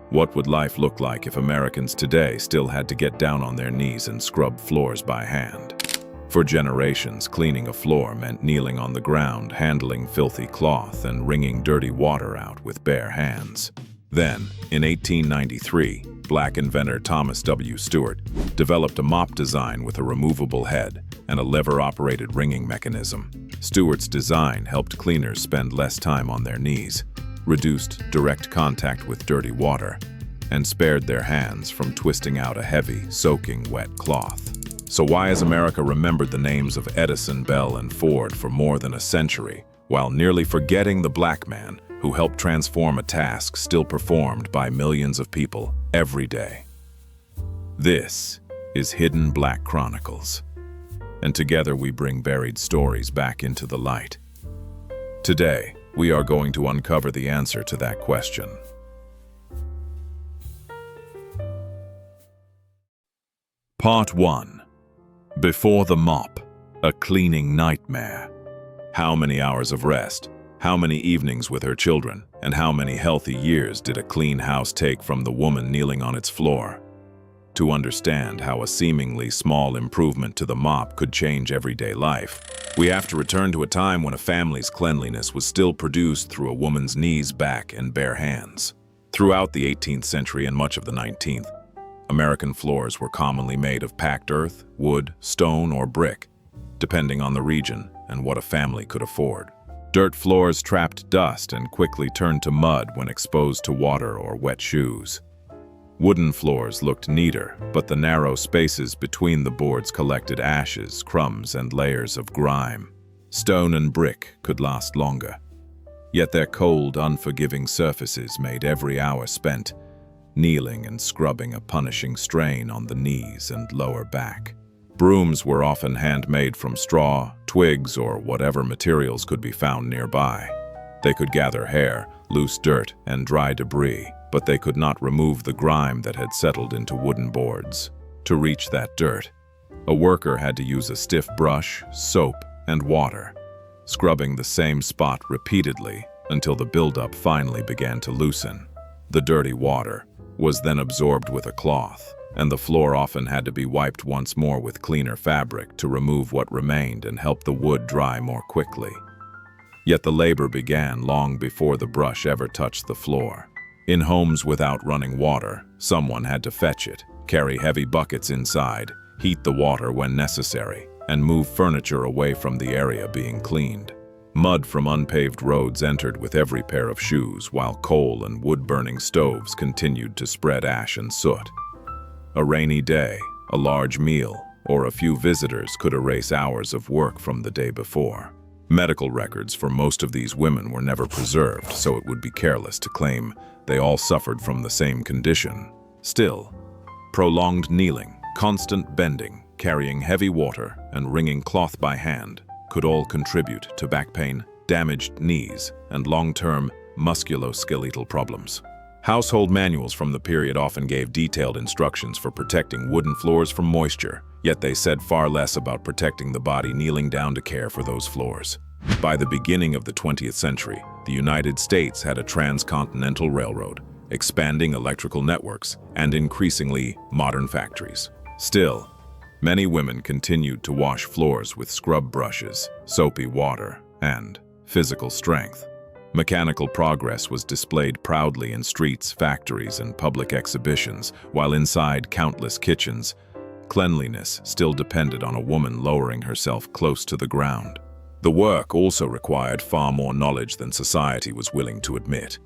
What would life look like if Americans today still had to get down on their knees and scrub floors by hand? For generations, cleaning a floor meant kneeling on the ground, handling filthy cloth, and wringing dirty water out with bare hands. Then, in 1893, black inventor Thomas W. Stewart developed a mop design with a removable head and a lever-operated wringing mechanism. Stewart's design helped cleaners spend less time on their knees, reduced direct contact with dirty water, and spared their hands from twisting out a heavy, soaking wet cloth. So why has America remembered the names of Edison, Bell, and Ford for more than a century, while nearly forgetting the black man who helped transform a task still performed by millions of people every day? This is Hidden Black Chronicles, and together we bring buried stories back into the light. Today, we are going to uncover the answer to that question. Part 1. Before the mop, a cleaning nightmare. How many hours of rest, how many evenings with her children, and how many healthy years did a clean house take from the woman kneeling on its floor? To understand how a seemingly small improvement to the mop could change everyday life, we have to return to a time when a family's cleanliness was still produced through a woman's knees, back, and bare hands. Throughout the 18th century and much of the 19th, American floors were commonly made of packed earth, wood, stone, or brick, depending on the region and what a family could afford. Dirt floors trapped dust and quickly turned to mud when exposed to water or wet shoes. Wooden floors looked neater, but the narrow spaces between the boards collected ashes, crumbs, and layers of grime. Stone and brick could last longer, yet their cold, unforgiving surfaces made every hour spent kneeling and scrubbing a punishing strain on the knees and lower back. Brooms were often handmade from straw, twigs, or whatever materials could be found nearby. They could gather hair, loose dirt, and dry debris, but they could not remove the grime that had settled into wooden boards. To reach that dirt, a worker had to use a stiff brush, soap, and water, scrubbing the same spot repeatedly until the buildup finally began to loosen. The dirty water was then absorbed with a cloth, and the floor often had to be wiped once more with cleaner fabric to remove what remained and help the wood dry more quickly. Yet the labor began long before the brush ever touched the floor. In homes without running water, someone had to fetch it, carry heavy buckets inside, heat the water when necessary, and move furniture away from the area being cleaned. Mud from unpaved roads entered with every pair of shoes, while coal and wood-burning stoves continued to spread ash and soot. A rainy day, a large meal, or a few visitors could erase hours of work from the day before. Medical records for most of these women were never preserved, so it would be careless to claim they all suffered from the same condition. Still, prolonged kneeling, constant bending, carrying heavy water, and wringing cloth by hand could all contribute to back pain, damaged knees, and long-term musculoskeletal problems. Household manuals from the period often gave detailed instructions for protecting wooden floors from moisture, yet they said far less about protecting the body kneeling down to care for those floors. By the beginning of the 20th century, the United States had a transcontinental railroad, expanding electrical networks, and increasingly modern factories. Still, many women continued to wash floors with scrub brushes, soapy water, and physical strength. Mechanical progress was displayed proudly in streets, factories, and public exhibitions, while inside countless kitchens, cleanliness still depended on a woman lowering herself close to the ground. The work also required far more knowledge than society was willing to admit.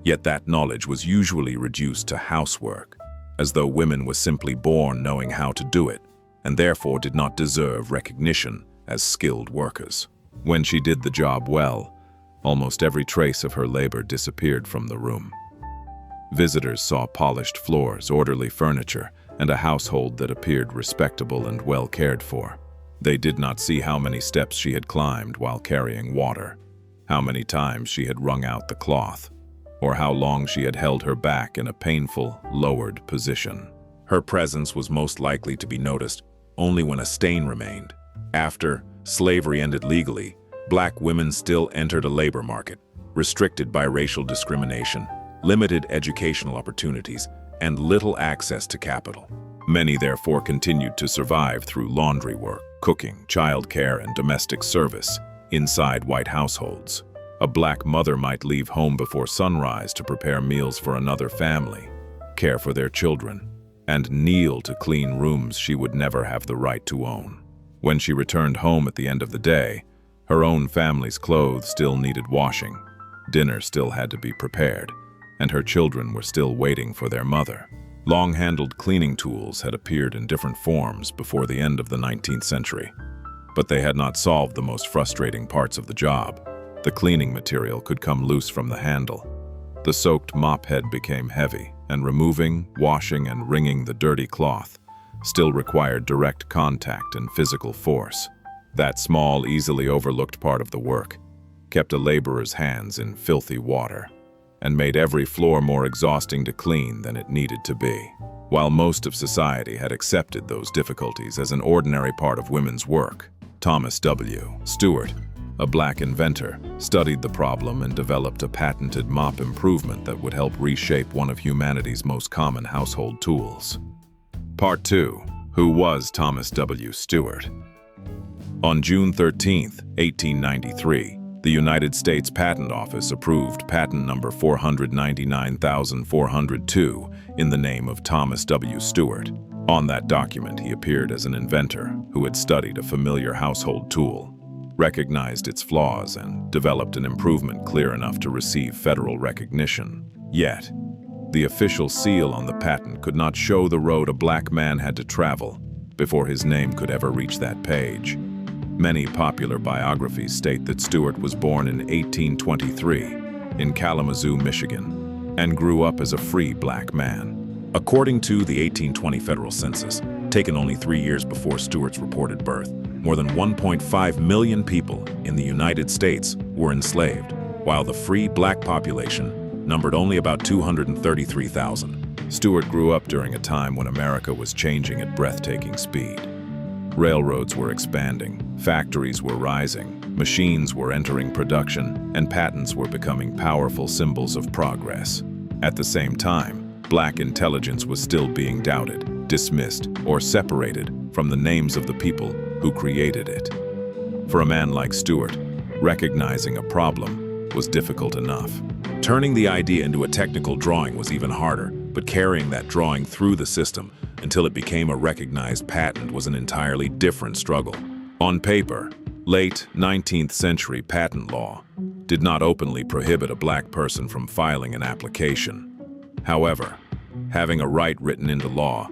Yet that knowledge was usually reduced to housework, as though women were simply born knowing how to do it, and therefore did not deserve recognition as skilled workers. When she did the job well, almost every trace of her labor disappeared from the room. Visitors saw polished floors, orderly furniture, and a household that appeared respectable and well cared for. They did not see how many steps she had climbed while carrying water, how many times she had wrung out the cloth, or how long she had held her back in a painful, lowered position. Her presence was most likely to be noticed only when a stain remained. After slavery ended legally, black women still entered a labor market, restricted by racial discrimination, limited educational opportunities, and little access to capital. Many therefore continued to survive through laundry work, cooking, childcare, and domestic service inside white households. A black mother might leave home before sunrise to prepare meals for another family, care for their children, and kneel to clean rooms she would never have the right to own. When she returned home at the end of the day, her own family's clothes still needed washing, dinner still had to be prepared, and her children were still waiting for their mother. Long-handled cleaning tools had appeared in different forms before the end of the 19th century, but they had not solved the most frustrating parts of the job. The cleaning material could come loose from the handle. The soaked mop head became heavy, and removing, washing, and wringing the dirty cloth still required direct contact and physical force. That small, easily overlooked part of the work kept a laborer's hands in filthy water and made every floor more exhausting to clean than it needed to be. While most of society had accepted those difficulties as an ordinary part of women's work, Thomas W. Stewart, a black inventor, studied the problem and developed a patented mop improvement that would help reshape one of humanity's most common household tools. Part 2. Who was Thomas W. Stewart? On June 13, 1893, the United States Patent Office approved patent number 499,402 in the name of Thomas W. Stewart. On that document, he appeared as an inventor who had studied a familiar household tool, recognized its flaws, and developed an improvement clear enough to receive federal recognition. Yet, the official seal on the patent could not show the road a black man had to travel before his name could ever reach that page. Many popular biographies state that Stewart was born in 1823 in Kalamazoo, Michigan, and grew up as a free black man. According to the 1820 federal census, taken only 3 years before Stewart's reported birth, more than 1.5 million people in the United States were enslaved, while the free black population numbered only about 233,000. Stewart grew up during a time when America was changing at breathtaking speed. Railroads were expanding, factories were rising, machines were entering production, and patents were becoming powerful symbols of progress. At the same time, black intelligence was still being doubted, dismissed, or separated from the names of the people who created it. For a man like Stewart, recognizing a problem was difficult enough. Turning the idea into a technical drawing was even harder, but carrying that drawing through the system until it became a recognized patent was an entirely different struggle. On paper, late 19th century patent law did not openly prohibit a black person from filing an application. However, having a right written into law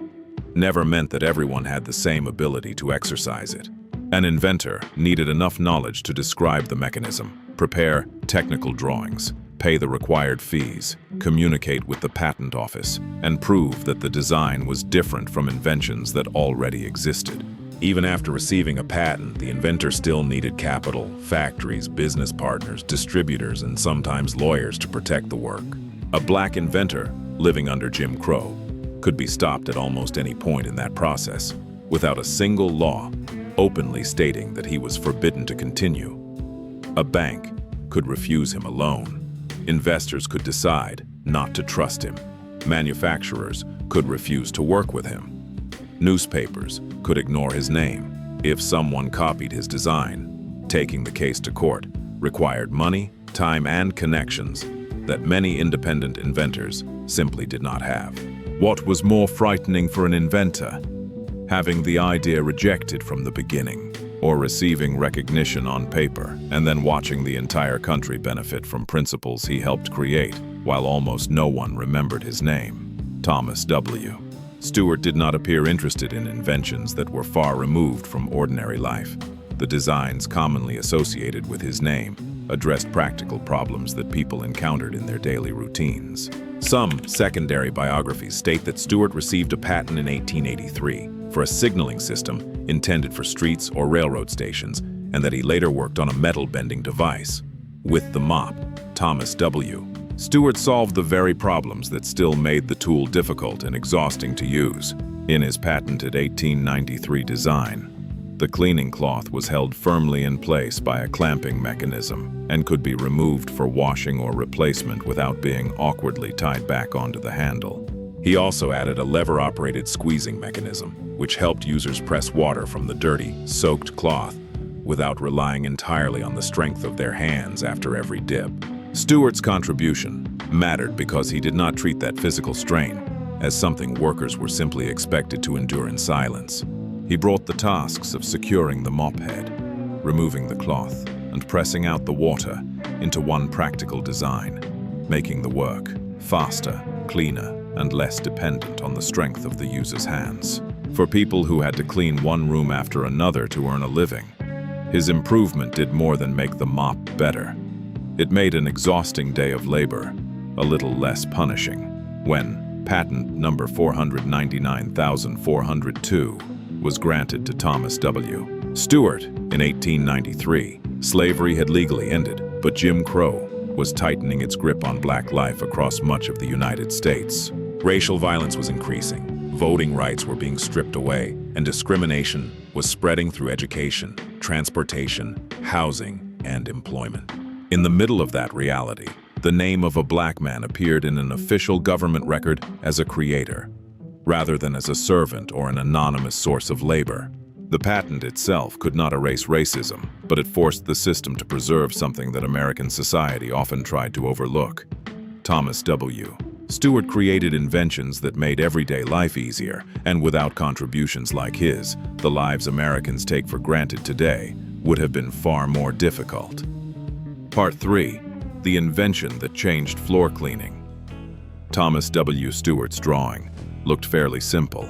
never meant that everyone had the same ability to exercise it. An inventor needed enough knowledge to describe the mechanism, prepare technical drawings, pay the required fees, communicate with the patent office, and prove that the design was different from inventions that already existed. Even after receiving a patent, the inventor still needed capital, factories, business partners, distributors, and sometimes lawyers to protect the work. A black inventor, living under Jim Crow, could be stopped at almost any point in that process, without a single law openly stating that he was forbidden to continue. A bank could refuse him a loan. Investors could decide not to trust him. Manufacturers could refuse to work with him. Newspapers could ignore his name if someone copied his design. Taking the case to court required money, time, and connections that many independent inventors simply did not have. What was more frightening for an inventor? Having the idea rejected from the beginning, or receiving recognition on paper and then watching the entire country benefit from principles he helped create while almost no one remembered his name? Thomas W. Stewart did not appear interested in inventions that were far removed from ordinary life. The designs commonly associated with his name addressed practical problems that people encountered in their daily routines. Some secondary biographies state that Stewart received a patent in 1883 for a signaling system intended for streets or railroad stations, and that he later worked on a metal-bending device. With the mop, Thomas W. Stewart solved the very problems that still made the tool difficult and exhausting to use. In his patented 1893 design, The cleaning cloth was held firmly in place by a clamping mechanism and could be removed for washing or replacement without being awkwardly tied back onto the handle. He also added a lever-operated squeezing mechanism, which helped users press water from the dirty, soaked cloth without relying entirely on the strength of their hands after every dip. Stewart's contribution mattered because he did not treat that physical strain as something workers were simply expected to endure in silence. He brought the tasks of securing the mop head, removing the cloth, and pressing out the water into one practical design, making the work faster, cleaner, and less dependent on the strength of the user's hands. For people who had to clean one room after another to earn a living, his improvement did more than make the mop better. It made an exhausting day of labor a little less punishing. When patent number 499,402 was granted to Thomas W. Stewart in 1893, slavery had legally ended, but Jim Crow was tightening its grip on black life across much of the United States. Racial violence was increasing, voting rights were being stripped away, and discrimination was spreading through education, transportation, housing, and employment. In the middle of that reality, the name of a black man appeared in an official government record as a creator, rather than as a servant or an anonymous source of labor. The patent itself could not erase racism, but it forced the system to preserve something that American society often tried to overlook. Thomas W. Stewart created inventions that made everyday life easier, and without contributions like his, the lives Americans take for granted today would have been far more difficult. Part 3. The invention that changed floor cleaning. Thomas W. Stewart's drawing looked fairly simple.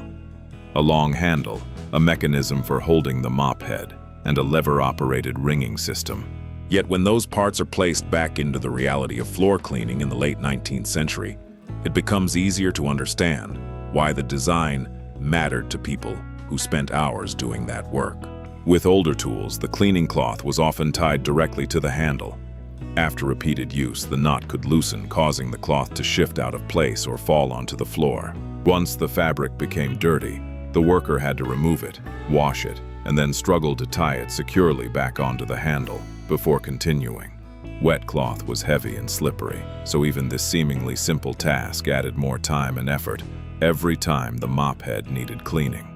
A long handle, a mechanism for holding the mop head, and a lever-operated wringing system. Yet when those parts are placed back into the reality of floor cleaning in the late 19th century, it becomes easier to understand why the design mattered to people who spent hours doing that work. With older tools, the cleaning cloth was often tied directly to the handle. After repeated use, the knot could loosen, causing the cloth to shift out of place or fall onto the floor. Once the fabric became dirty, the worker had to remove it, wash it, and then struggle to tie it securely back onto the handle before continuing. Wet cloth was heavy and slippery, so even this seemingly simple task added more time and effort every time the mop head needed cleaning.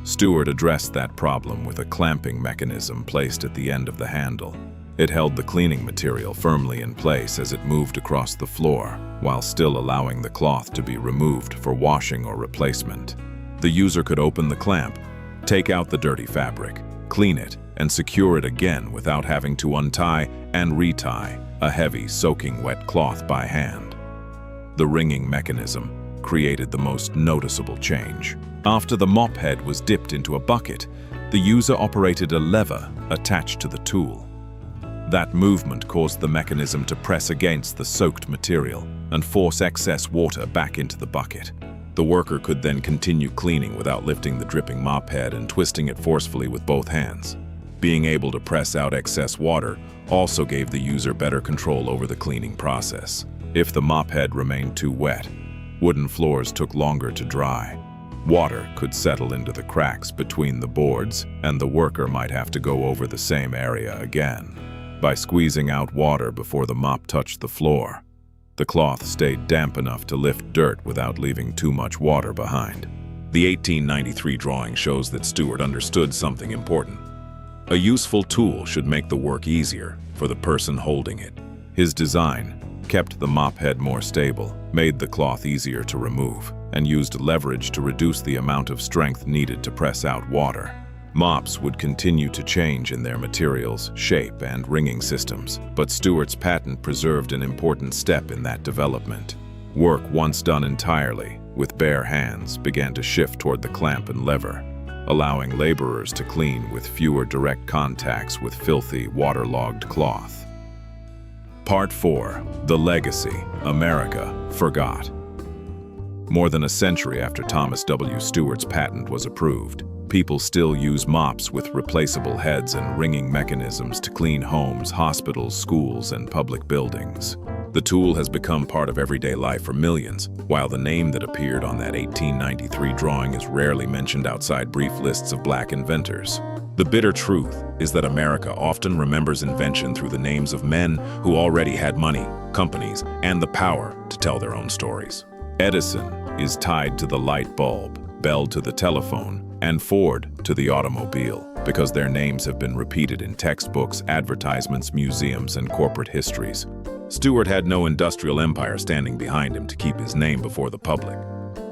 Stewart addressed that problem with a clamping mechanism placed at the end of the handle. It held the cleaning material firmly in place as it moved across the floor, while still allowing the cloth to be removed for washing or replacement. The user could open the clamp, take out the dirty fabric, clean it, and secure it again without having to untie and retie a heavy, soaking wet cloth by hand. The wringing mechanism created the most noticeable change. After the mop head was dipped into a bucket, the user operated a lever attached to the tool. That movement caused the mechanism to press against the soaked material and force excess water back into the bucket. The worker could then continue cleaning without lifting the dripping mop head and twisting it forcefully with both hands. Being able to press out excess water also gave the user better control over the cleaning process. If the mop head remained too wet, wooden floors took longer to dry. Water could settle into the cracks between the boards, and the worker might have to go over the same area again. By squeezing out water before the mop touched the floor, the cloth stayed damp enough to lift dirt without leaving too much water behind. The 1893 drawing shows that Stewart understood something important. A useful tool should make the work easier for the person holding it. His design kept the mop head more stable, made the cloth easier to remove, and used leverage to reduce the amount of strength needed to press out water. Mops would continue to change in their materials, shape, and wringing systems, but Stewart's patent preserved an important step in that development. Work once done entirely, with bare hands, began to shift toward the clamp and lever, allowing laborers to clean with fewer direct contacts with filthy, waterlogged cloth. Part 4. The Legacy America Forgot. More than a century after Thomas W. Stewart's patent was approved, people still use mops with replaceable heads and wringing mechanisms to clean homes, hospitals, schools, and public buildings. The tool has become part of everyday life for millions, while the name that appeared on that 1893 drawing is rarely mentioned outside brief lists of black inventors. The bitter truth is that America often remembers invention through the names of men who already had money, companies, and the power to tell their own stories. Edison is tied to the light bulb, Bell to the telephone, and Ford to the automobile, because their names have been repeated in textbooks, advertisements, museums, and corporate histories. Stewart had no industrial empire standing behind him to keep his name before the public.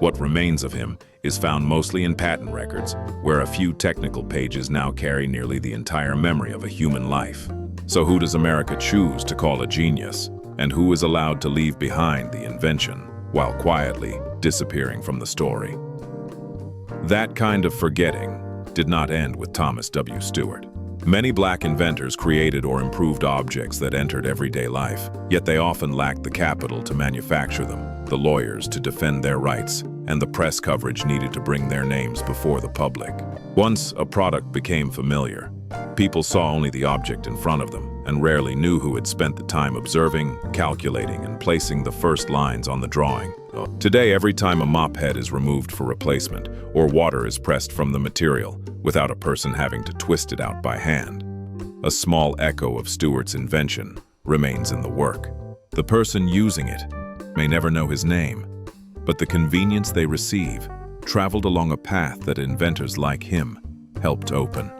What remains of him is found mostly in patent records, where a few technical pages now carry nearly the entire memory of a human life. So who does America choose to call a genius, and who is allowed to leave behind the invention, while quietly disappearing from the story? That kind of forgetting did not end with Thomas W. Stewart. Many black inventors created or improved objects that entered everyday life, yet they often lacked the capital to manufacture them, the lawyers to defend their rights, and the press coverage needed to bring their names before the public. Once a product became familiar, people saw only the object in front of them and rarely knew who had spent the time observing, calculating, and placing the first lines on the drawing. Today, every time a mop head is removed for replacement or water is pressed from the material without a person having to twist it out by hand, a small echo of Stewart's invention remains in the work. The person using it may never know his name, but the convenience they receive traveled along a path that inventors like him helped open.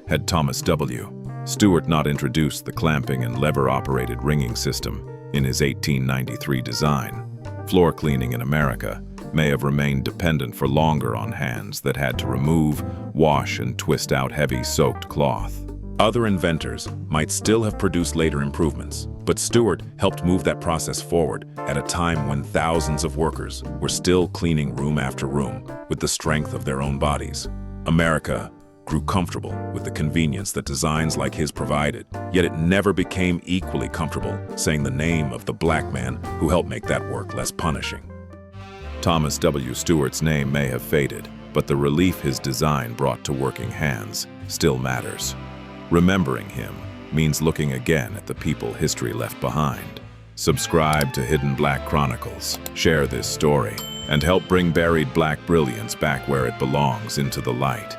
Had Thomas W. Stewart not introduced the clamping and lever-operated wringing system in his 1893 design, floor cleaning in America may have remained dependent for longer on hands that had to remove, wash, and twist out heavy soaked cloth. Other inventors might still have produced later improvements, but Stewart helped move that process forward at a time when thousands of workers were still cleaning room after room with the strength of their own bodies. America grew comfortable with the convenience that designs like his provided, yet it never became equally comfortable saying the name of the black man who helped make that work less punishing. Thomas W. Stewart's name may have faded, but the relief his design brought to working hands still matters. Remembering him means looking again at the people history left behind. Subscribe to Hidden Black Chronicles, share this story, and help bring buried black brilliance back where it belongs, into the light.